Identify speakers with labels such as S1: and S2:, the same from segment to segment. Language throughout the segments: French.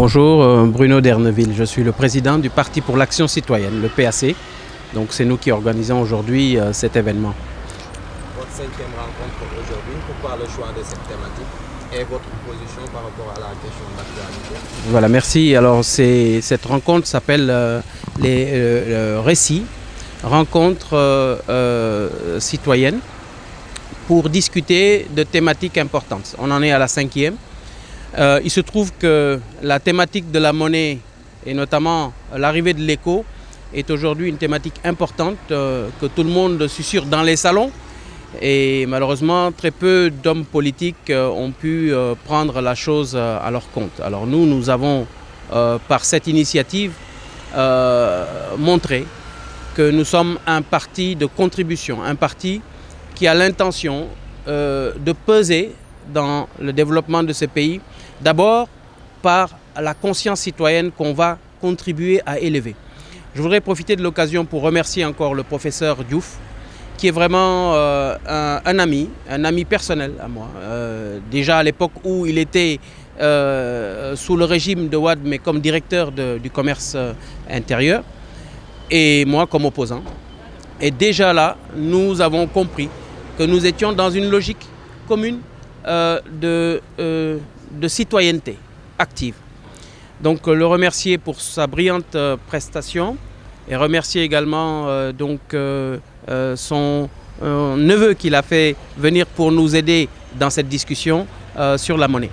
S1: Bonjour, Bruno Derneville, je suis le président du Parti pour l'Action Citoyenne, le PAC. Donc c'est nous qui organisons aujourd'hui cet événement.
S2: Votre 5e rencontre aujourd'hui, pourquoi le choix de cette thématique et votre position par rapport à la question d'actualité?
S1: Voilà, merci. Alors cette rencontre s'appelle les récits, rencontres citoyennes pour discuter de thématiques importantes. On en est à la 5e. Il se trouve que la thématique de la monnaie et notamment l'arrivée de l'éco est aujourd'hui une thématique importante que tout le monde susurre dans les salons et malheureusement très peu d'hommes politiques ont pu prendre la chose à leur compte. Alors nous avons par cette initiative montré que nous sommes un parti de contribution, un parti qui a l'intention de peser dans le développement de ce pays, d'abord par la conscience citoyenne qu'on va contribuer à élever. Je voudrais profiter de l'occasion pour remercier encore le professeur Diouf, qui est vraiment un ami personnel à moi. Déjà à l'époque où il était sous le régime de Wade, mais comme directeur du commerce intérieur, et moi comme opposant. Et déjà là, nous avons compris que nous étions dans une logique commune de citoyenneté active. Donc le remercier pour sa brillante prestation et remercier également son neveu qu'il a fait venir pour nous aider dans cette discussion sur la monnaie.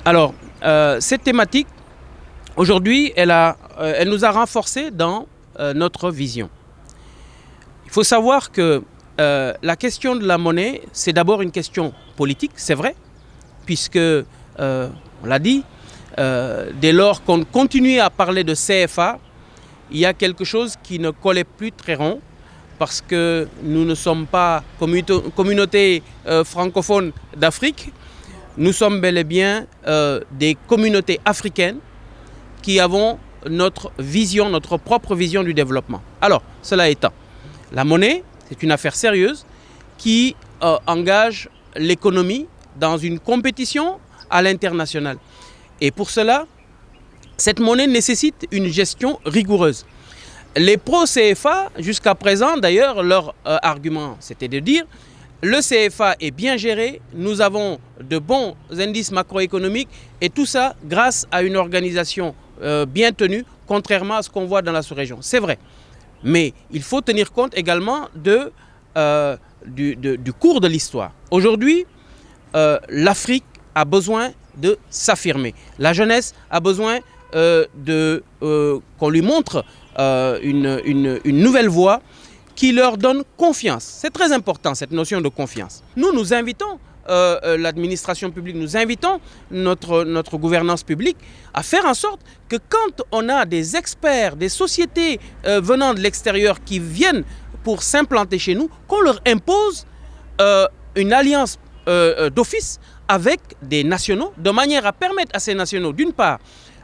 S1: Alors cette thématique aujourd'hui elle nous a renforcés dans notre vision. Il faut savoir que la question de la monnaie, c'est d'abord une question politique, c'est vrai, puisque, on l'a dit, dès lors qu'on continuait à parler de CFA, il y a quelque chose qui ne collait plus très rond, parce que nous ne sommes pas communauté francophone d'Afrique, nous sommes bel et bien des communautés africaines qui avons notre vision, notre propre vision du développement. Alors, cela étant, la monnaie, c'est une affaire sérieuse qui engage l'économie dans une compétition à l'international. Et pour cela, cette monnaie nécessite une gestion rigoureuse. Les pro-CFA, jusqu'à présent, d'ailleurs, leur argument, c'était de dire le CFA est bien géré, nous avons de bons indices macroéconomiques et tout ça grâce à une organisation bien tenue, contrairement à ce qu'on voit dans la sous-région. C'est vrai. Mais il faut tenir compte également du cours de l'histoire. Aujourd'hui, l'Afrique a besoin de s'affirmer. La jeunesse a besoin qu'on lui montre une nouvelle voie qui leur donne confiance. C'est très important, cette notion de confiance. Nous invitons l'administration publique, nous invitons notre gouvernance publique à faire en sorte que quand on a des experts, des sociétés venant de l'extérieur qui viennent pour s'implanter chez nous, qu'on leur impose une alliance d'office avec des nationaux, de manière à permettre à ces nationaux, d'une part,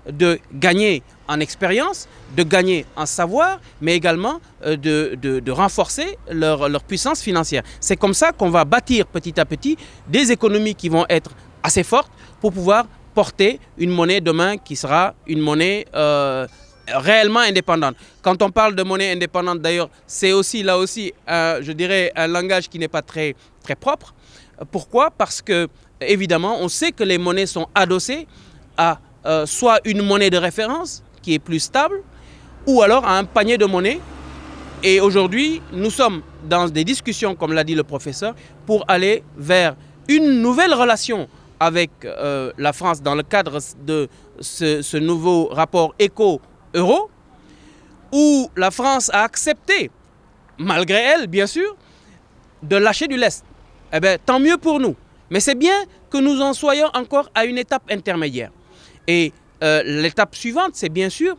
S1: de gagner en expérience, de gagner en savoir, mais également de renforcer leur puissance financière. C'est comme ça qu'on va bâtir petit à petit des économies qui vont être assez fortes pour pouvoir porter une monnaie demain qui sera une monnaie réellement indépendante. Quand on parle de monnaie indépendante, d'ailleurs, c'est aussi là aussi, je dirais, un langage qui n'est pas très, très propre. Pourquoi? Parce que, évidemment, on sait que les monnaies sont adossées à soit une monnaie de référence qui est plus stable, ou alors à un panier de monnaie. Et aujourd'hui, nous sommes dans des discussions, comme l'a dit le professeur, pour aller vers une nouvelle relation avec la France dans le cadre de ce nouveau rapport éco-euro, où la France a accepté, malgré elle bien sûr, de lâcher du lest. Eh bien, tant mieux pour nous. Mais c'est bien que nous en soyons encore à une étape intermédiaire. Et l'étape suivante, c'est bien sûr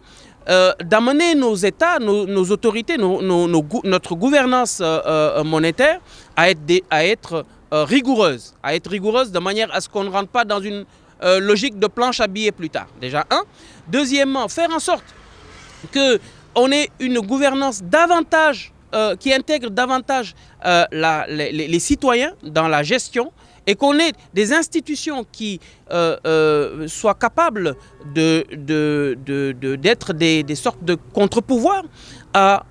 S1: d'amener nos États, nos autorités, notre gouvernance monétaire à être rigoureuse. À être rigoureuse de manière à ce qu'on ne rentre pas dans une logique de planche à billets plus tard. Déjà, un. Deuxièmement, faire en sorte qu'on ait une gouvernance davantage qui intègre davantage les citoyens dans la gestion et qu'on ait des institutions qui soient capables d'être des sortes de contre-pouvoirs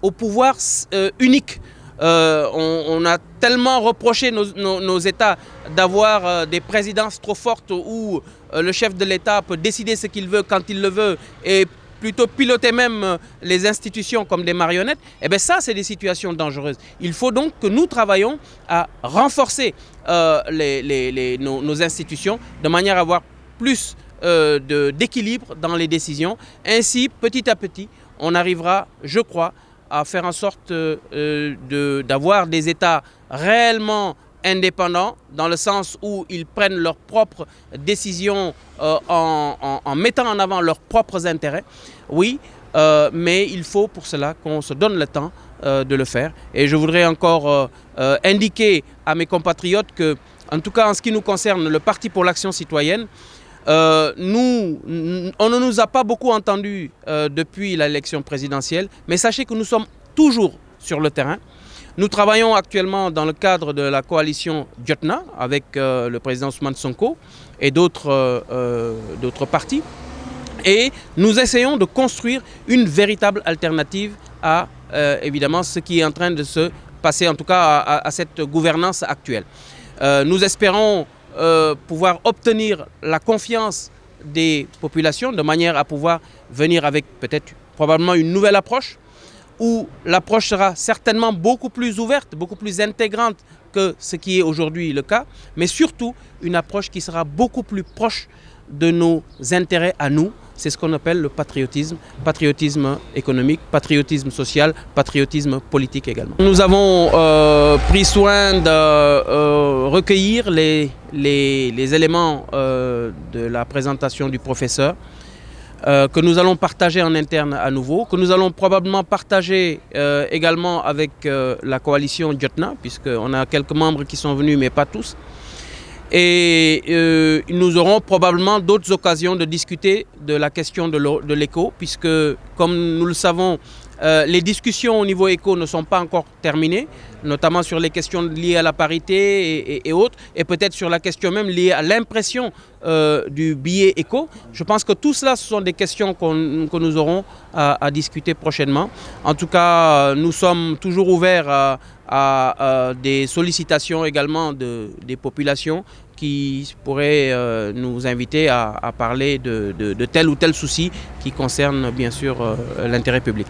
S1: au pouvoir unique. On a tellement reproché nos États d'avoir des présidences trop fortes où le chef de l'État peut décider ce qu'il veut quand il le veut et plutôt piloter même les institutions comme des marionnettes. Et bien ça, c'est des situations dangereuses. Il faut donc que nous travaillions à renforcer nos institutions de manière à avoir plus d'équilibre dans les décisions. Ainsi, petit à petit, on arrivera, je crois, à faire en sorte d'avoir des États réellement indépendants, dans le sens où ils prennent leurs propres décisions en mettant en avant leurs propres intérêts. Oui, mais il faut pour cela qu'on se donne le temps de le faire. Et je voudrais encore indiquer à mes compatriotes que, en tout cas en ce qui nous concerne, le Parti pour l'Action citoyenne, on ne nous a pas beaucoup entendus depuis l'élection présidentielle, mais sachez que nous sommes toujours sur le terrain. Nous travaillons actuellement dans le cadre de la coalition Jotna avec le président Ousmane Sonko et d'autres partis. Et nous essayons de construire une véritable alternative à évidemment ce qui est en train de se passer, en tout cas à cette gouvernance actuelle. Nous espérons pouvoir obtenir la confiance des populations de manière à pouvoir venir avec peut-être probablement une nouvelle approche, où l'approche sera certainement beaucoup plus ouverte, beaucoup plus intégrante que ce qui est aujourd'hui le cas, mais surtout une approche qui sera beaucoup plus proche de nos intérêts à nous. C'est ce qu'on appelle le patriotisme, patriotisme économique, patriotisme social, patriotisme politique également. Nous avons pris soin de recueillir les éléments de la présentation du professeur, que nous allons partager en interne à nouveau, que nous allons probablement partager également avec la coalition Jotna, puisqu'on a quelques membres qui sont venus, mais pas tous. Et nous aurons probablement d'autres occasions de discuter de la question de l'éco, puisque, comme nous le savons, les discussions au niveau éco ne sont pas encore terminées, notamment sur les questions liées à la parité et autres, et peut-être sur la question même liée à l'impression du billet éco. Je pense que tout cela, ce sont des questions que nous aurons à discuter prochainement. En tout cas, nous sommes toujours ouverts à des sollicitations également des populations qui pourraient nous inviter à parler de tel ou tel souci qui concerne bien sûr l'intérêt public.